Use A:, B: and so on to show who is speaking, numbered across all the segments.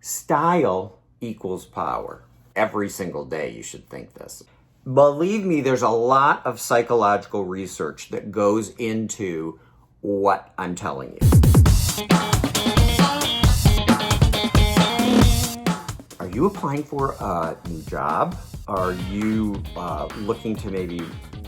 A: Style equals power. Every single day you should think this. Believe me, there's a lot of psychological research that goes into what I'm telling you. Are you applying for a new job? Are you looking to maybe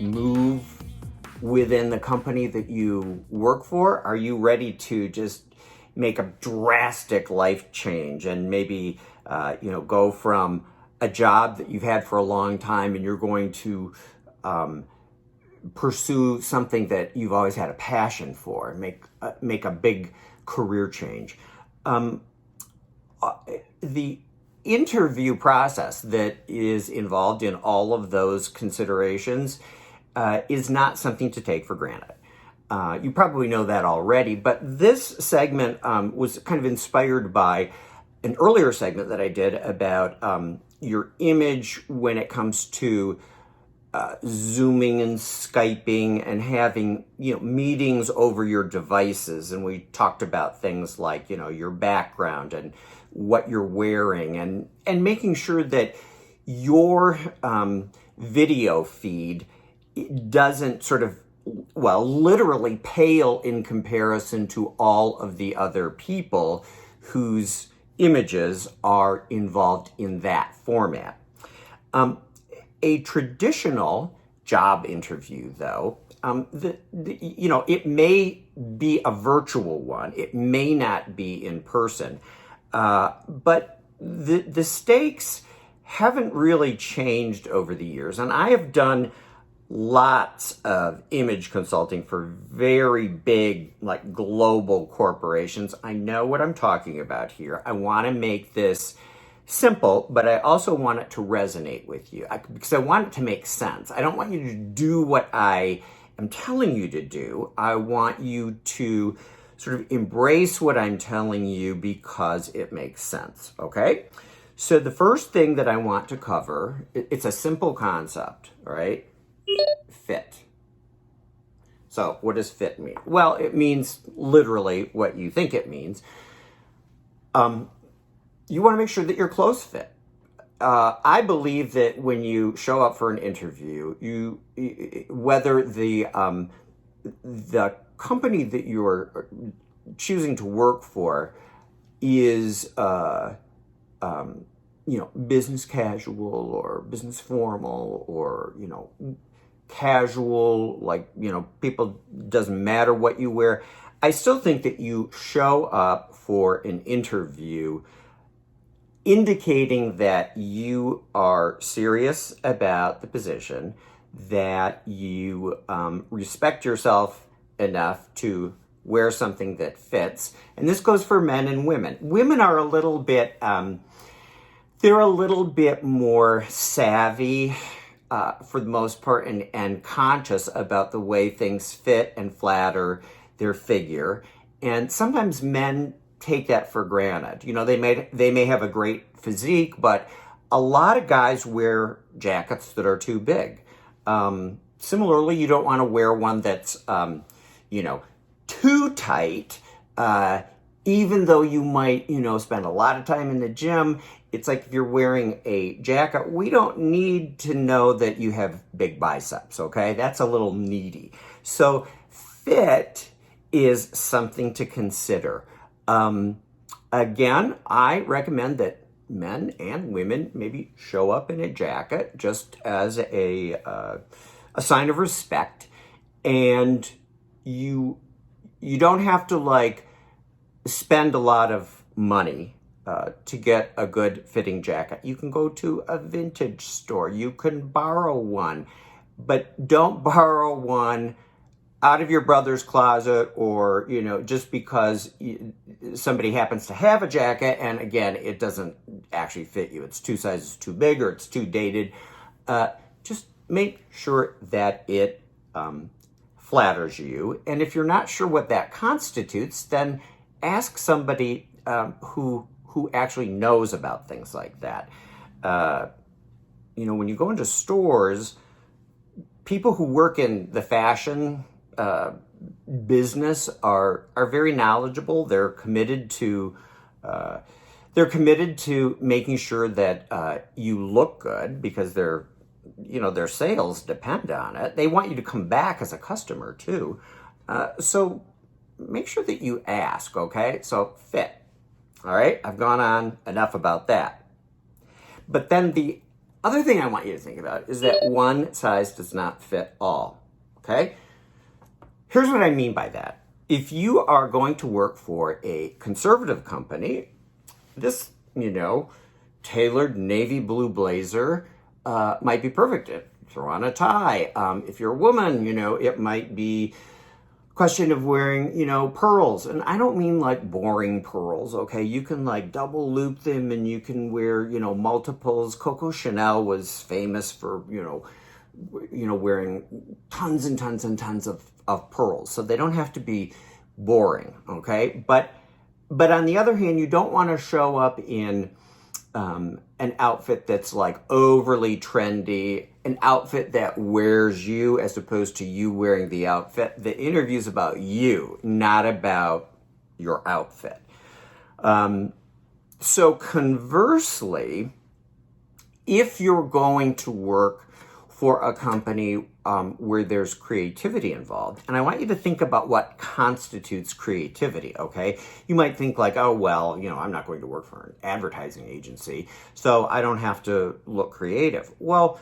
A: move within the company that you work for? Are you ready to just make a drastic life change and maybe go from a job that you've had for a long time and you're going to pursue something that you've always had a passion for and make a big career change? The interview process that is involved in all of those considerations is not something to take for granted. You probably know that already, but this segment was kind of inspired by an earlier segment that I did about your image when it comes to Zooming and Skyping and having meetings over your devices. And we talked about things like your background and what you're wearing and making sure that your video feed doesn't sort of literally pale in comparison to all of the other people whose images are involved in that format. A traditional job interview, though, it may be a virtual one. It may not be in person, but the stakes haven't really changed over the years. And I have done lots of image consulting for very big, global corporations. I know what I'm talking about here. I want to make this simple, but I also want it to resonate with you because I want it to make sense. I don't want you to do what I am telling you to do. I want you to sort of embrace what I'm telling you because it makes sense, okay? So the first thing that I want to cover, it's a simple concept, right? Fit. So what does fit mean? Well, it means literally what you think it means. You want to make sure that your clothes fit. I believe that when you show up for an interview, whether the company that you're choosing to work for is business casual or business formal or casual, people, doesn't matter what you wear. I still think that you show up for an interview indicating that you are serious about the position, that you respect yourself enough to wear something that fits. And this goes for men and women. Women are a little bit, they're a little bit more savvy for the most part and conscious about the way things fit and flatter their figure. And sometimes men take that for granted. They may have a great physique, but a lot of guys wear jackets that are too big. Similarly, you don't want to wear one that's, too tight, even though you might, spend a lot of time in the gym. It's like if you're wearing a jacket, we don't need to know that you have big biceps, okay? That's a little needy. So fit is something to consider. Again, I recommend that men and women maybe show up in a jacket just as a sign of respect. And you don't have to spend a lot of money to get a good fitting jacket. You can go to a vintage store. You can borrow one, but don't borrow one out of your brother's closet or, just because somebody happens to have a jacket and again, it doesn't actually fit you. It's 2 sizes too big or it's too dated. Just make sure that it flatters you. And if you're not sure what that constitutes, then ask somebody who actually knows about things like that. When you go into stores, people who work in the fashion business are very knowledgeable. They're committed to They're committed to making sure that you look good because their sales depend on it. They want you to come back as a customer too. So make sure that you ask, okay? So fit. All right, I've gone on enough about that. But then the other thing I want you to think about is that one size does not fit all, okay? Here's what I mean by that. If you are going to work for a conservative company, this, tailored navy blue blazer might be perfect. Throw on a tie. If you're a woman, it might be question of wearing, pearls. And I don't mean like boring pearls, okay? You can like double loop them and you can wear, multiples. Coco Chanel was famous for, wearing tons and tons and tons of pearls. So they don't have to be boring, okay? But on the other hand, you don't want to show up in an outfit that's like overly trendy, an outfit that wears you as opposed to you wearing the outfit. The interview's about you, not about your outfit. So conversely, if you're going to work for a company where there's creativity involved, and I want you to think about what constitutes creativity, okay? You might think like, oh, well, I'm not going to work for an advertising agency, so I don't have to look creative. Well,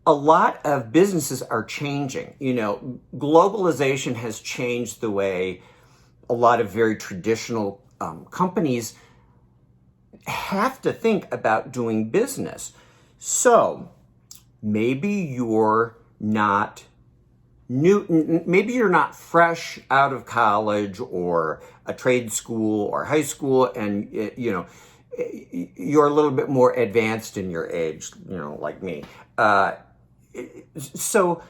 A: a lot of businesses are changing. Globalization has changed the way a lot of very traditional companies have to think about doing business. So maybe you're not maybe you're not fresh out of college or a trade school or high school, and you're a little bit more advanced in your age, like me. So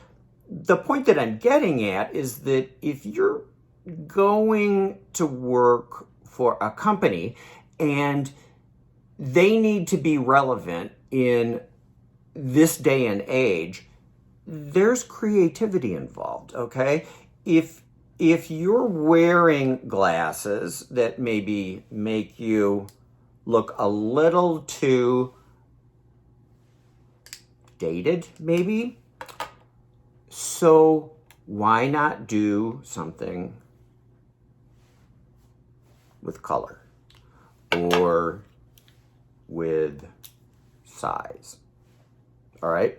A: the point that I'm getting at is that if you're going to work for a company and they need to be relevant in this day and age, there's creativity involved, okay? If you're wearing glasses that maybe make you look a little too dated, maybe, so why not do something with color or with size? All right?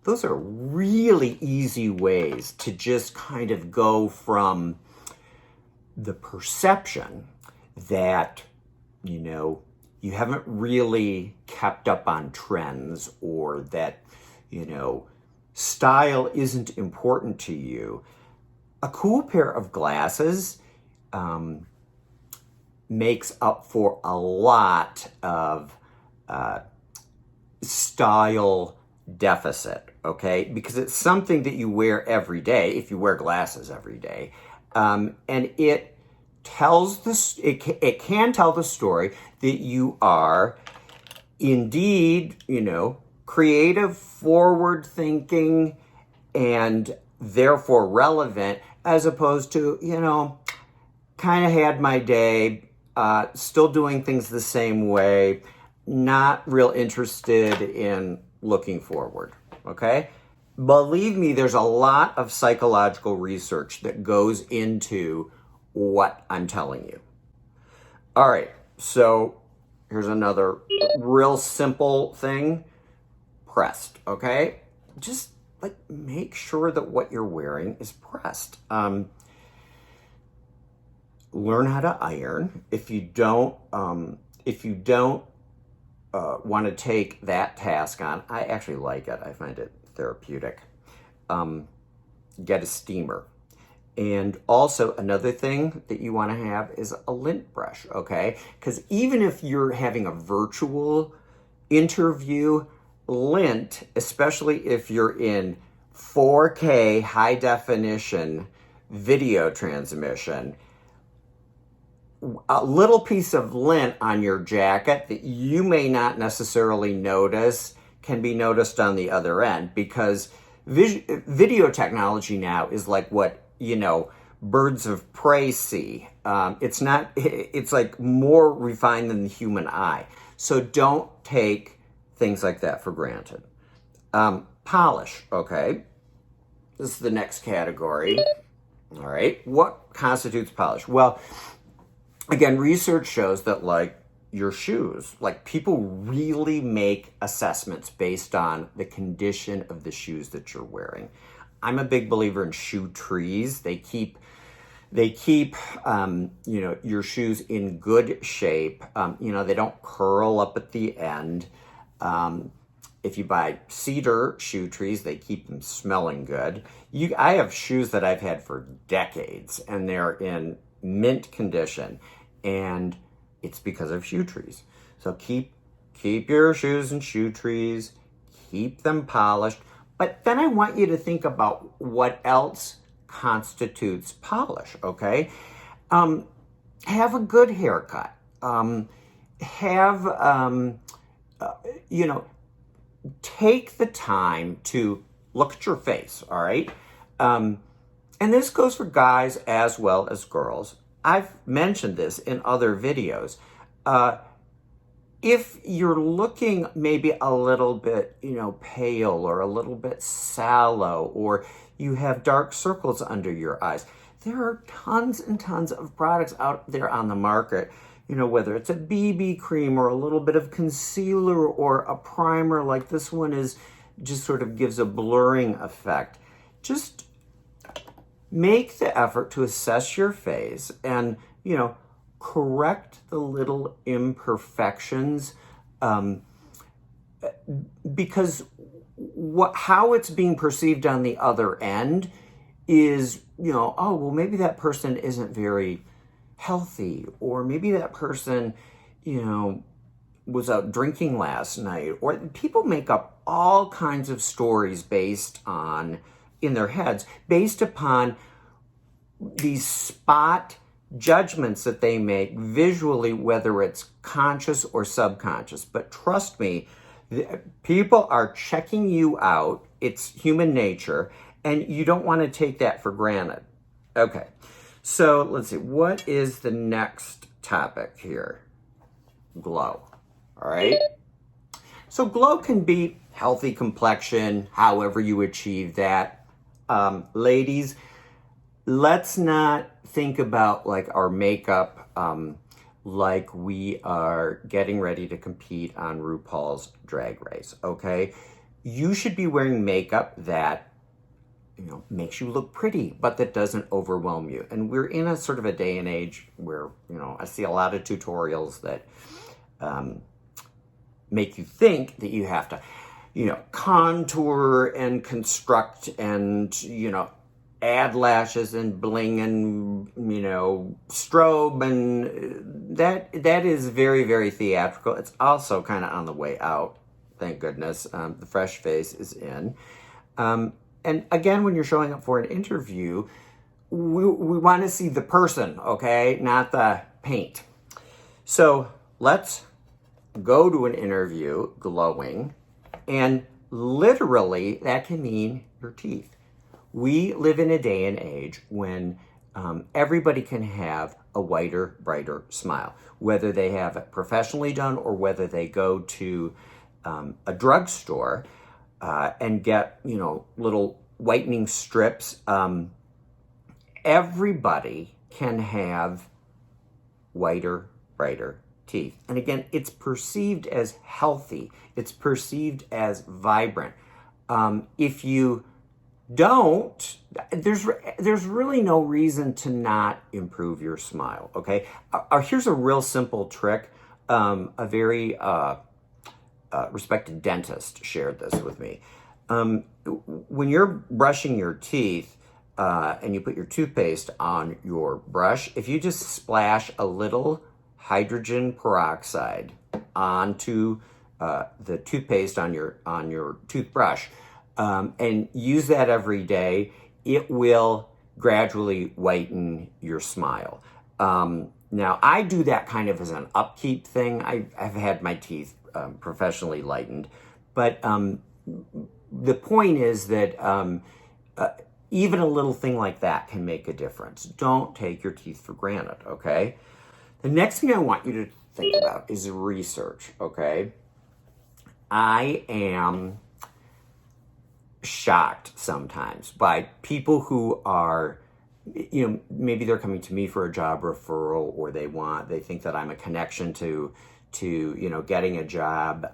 A: Those are really easy ways to just kind of go from the perception that, you haven't really kept up on trends, or that, style isn't important to you. A cool pair of glasses makes up for a lot of style deficit, okay? Because it's something that you wear every day, if you wear glasses every day. And it tells this, it can tell the story that you are indeed, creative, forward thinking, and therefore relevant, as opposed to, kind of had my day, still doing things the same way, not real interested in looking forward, okay? Believe me, there's a lot of psychological research that goes into what I'm telling you. All right, so here's another real simple thing. Pressed, okay? Just make sure that what you're wearing is pressed. Learn how to iron. If you don't want to take that task on, I actually like it. I find it therapeutic. Get a steamer. And also another thing that you want to have is a lint brush, okay? Because even if you're having a virtual interview, lint, especially if you're in 4K high definition video transmission, a little piece of lint on your jacket that you may not necessarily notice can be noticed on the other end, because video technology now is like what, birds of prey see. It's not, it's like more refined than the human eye. So don't take things like that for granted. Polish, okay. This is the next category. All right. What constitutes polish? Well, again, research shows that like your shoes, like people really make assessments based on the condition of the shoes that you're wearing. I'm a big believer in shoe trees. They keep your shoes in good shape. They don't curl up at the end. If you buy cedar shoe trees, they keep them smelling good. I have shoes that I've had for decades, and they're in mint condition, and it's because of shoe trees. So keep your shoes in shoe trees, keep them polished. But then I want you to think about what else constitutes polish, okay? Have a good haircut. Take the time to look at your face, all right? And this goes for guys as well as girls. I've mentioned this in other videos. If you're looking maybe a little bit, pale or a little bit sallow, or you have dark circles under your eyes, there are tons and tons of products out there on the market, whether it's a BB cream or a little bit of concealer or a primer, like this one is, just sort of gives a blurring effect. Just make the effort to assess your face and, correct the little imperfections, because how it's being perceived on the other end is, oh, well, maybe that person isn't very healthy, or maybe that person, was out drinking last night, or people make up all kinds of stories in their heads based upon these spot judgments that they make visually, whether it's conscious or subconscious. But trust me, people are checking you out. It's human nature, and you don't want to take that for granted. Okay, so let's see. What is the next topic here? Glow. All right. So glow can be healthy complexion, however you achieve that. Ladies, let's not think about like our makeup like we are getting ready to compete on RuPaul's Drag Race, okay? You should be wearing makeup that, makes you look pretty, but that doesn't overwhelm you. And we're in a sort of a day and age where, I see a lot of tutorials that make you think that you have to, contour and construct and, add lashes and bling and, strobe, and that is very, very theatrical. It's also kind of on the way out, thank goodness. The fresh face is in. And again, when you're showing up for an interview, we want to see the person, okay, not the paint. So let's go to an interview glowing, and literally that can mean your teeth. We live in a day and age when everybody can have a whiter, brighter smile, whether they have it professionally done or whether they go to a drugstore and get, little whitening strips. Everybody can have whiter, brighter teeth. And again, it's perceived as healthy. It's perceived as vibrant. If you don't, there's really no reason to not improve your smile, okay? Here's a real simple trick. A very respected dentist shared this with me. When you're brushing your teeth and you put your toothpaste on your brush, if you just splash a little hydrogen peroxide onto the toothpaste on your toothbrush, and use that every day, it will gradually whiten your smile. Now, I do that kind of as an upkeep thing. I've had my teeth professionally lightened, but the point is that even a little thing like that can make a difference. Don't take your teeth for granted, okay? The next thing I want you to think about is research, okay? I am shocked sometimes by people who are, maybe they're coming to me for a job referral, or they think that I'm a connection to getting a job.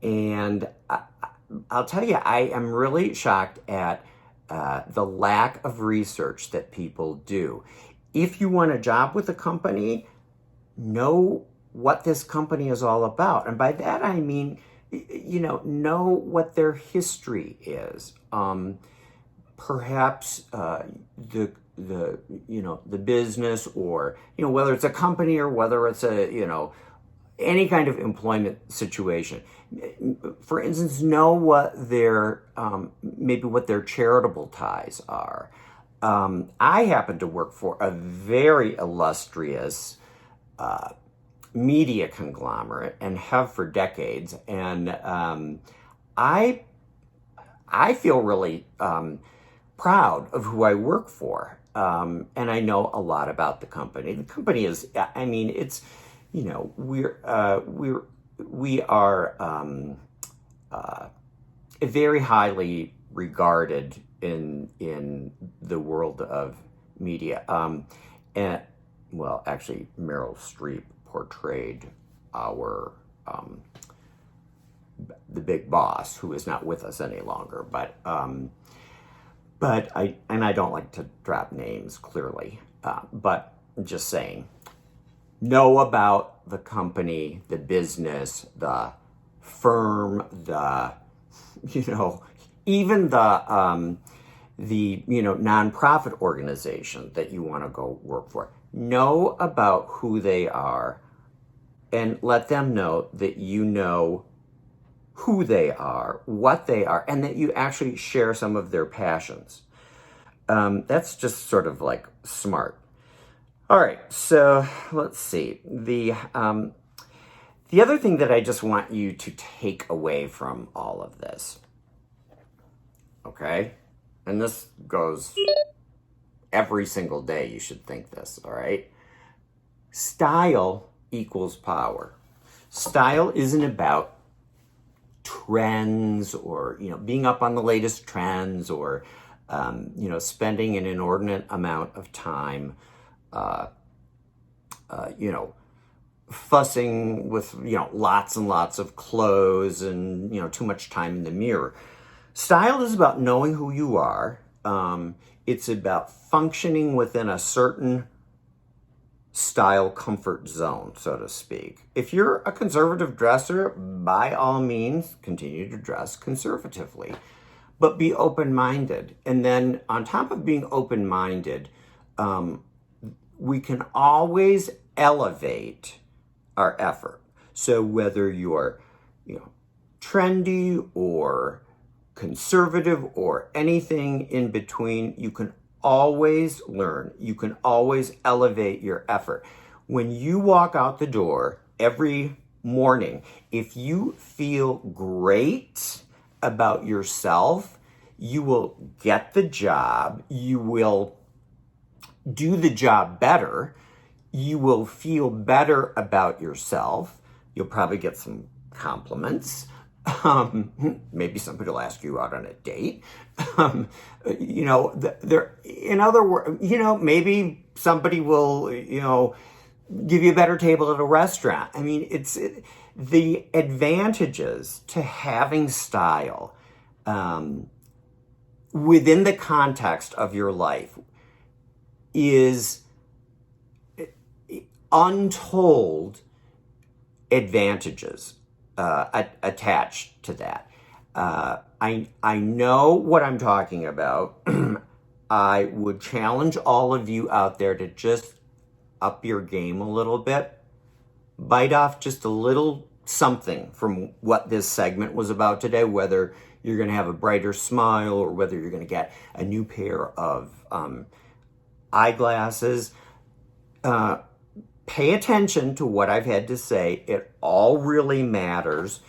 A: And I'll tell you, I am really shocked at the lack of research that people do. If you want a job with a company, know what this company is all about. And by that, I mean, know what their history is. Perhaps the business, or, whether it's a company or whether it's any kind of employment situation. For instance, know what maybe what their charitable ties are. I happen to work for a very illustrious media conglomerate, and have for decades. And I feel really proud of who I work for. And I know a lot about the company. The company is, we are very highly regarded in the world of media. And well, actually, Meryl Streep portrayed the big boss, who is not with us any longer. But I don't like to drop names, clearly. But I'm just saying, know about the company, the business, the firm, even the nonprofit organization that you want to go work for. Know about who they are, and let them know that you know who they are, what they are, and that you actually share some of their passions. That's just sort of like smart. All right, so let's see. The other thing that I just want you to take away from all of this, okay? And this goes every single day, you should think this, all right? Style equals power. Style isn't about trends, or being up on the latest trends, or spending an inordinate amount of time fussing with lots and lots of clothes, and too much time in the mirror. Style is about knowing who you are. It's about functioning within a certain style comfort zone, so to speak. If you're a conservative dresser, by all means, continue to dress conservatively, but be open-minded. And then on top of being open-minded, we can always elevate our effort. So whether you're, trendy or conservative or anything in between, you can always learn. You can always elevate your effort. When you walk out the door every morning, if you feel great about yourself, you will get the job. You will do the job better. You will feel better about yourself. You'll probably get some compliments. Maybe somebody will ask you out on a date. In other words, maybe somebody will, give you a better table at a restaurant. I mean, the advantages to having style within the context of your life is untold advantages attached to that. I know what I'm talking about. I would challenge all of you out there to just up your game a little bit. Bite off just a little something from what this segment was about today, whether you're going to have a brighter smile or whether you're going to get a new pair of eyeglasses. Pay attention to what I've had to say. It all really matters.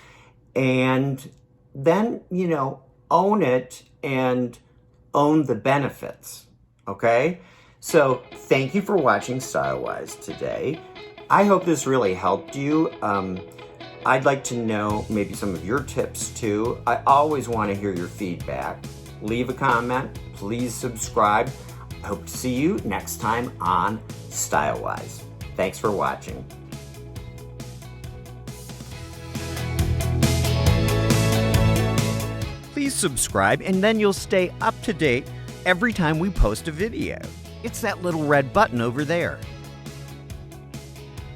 A: And then, own it and own the benefits, okay? So thank you for watching StyleWise today. I hope this really helped you. I'd like to know maybe some of your tips too. I always want to hear your feedback. Leave a comment, please subscribe. I hope to see you next time on StyleWise. Thanks for watching. Please subscribe and then you'll stay up to date every time we post a video. It's that little red button over there.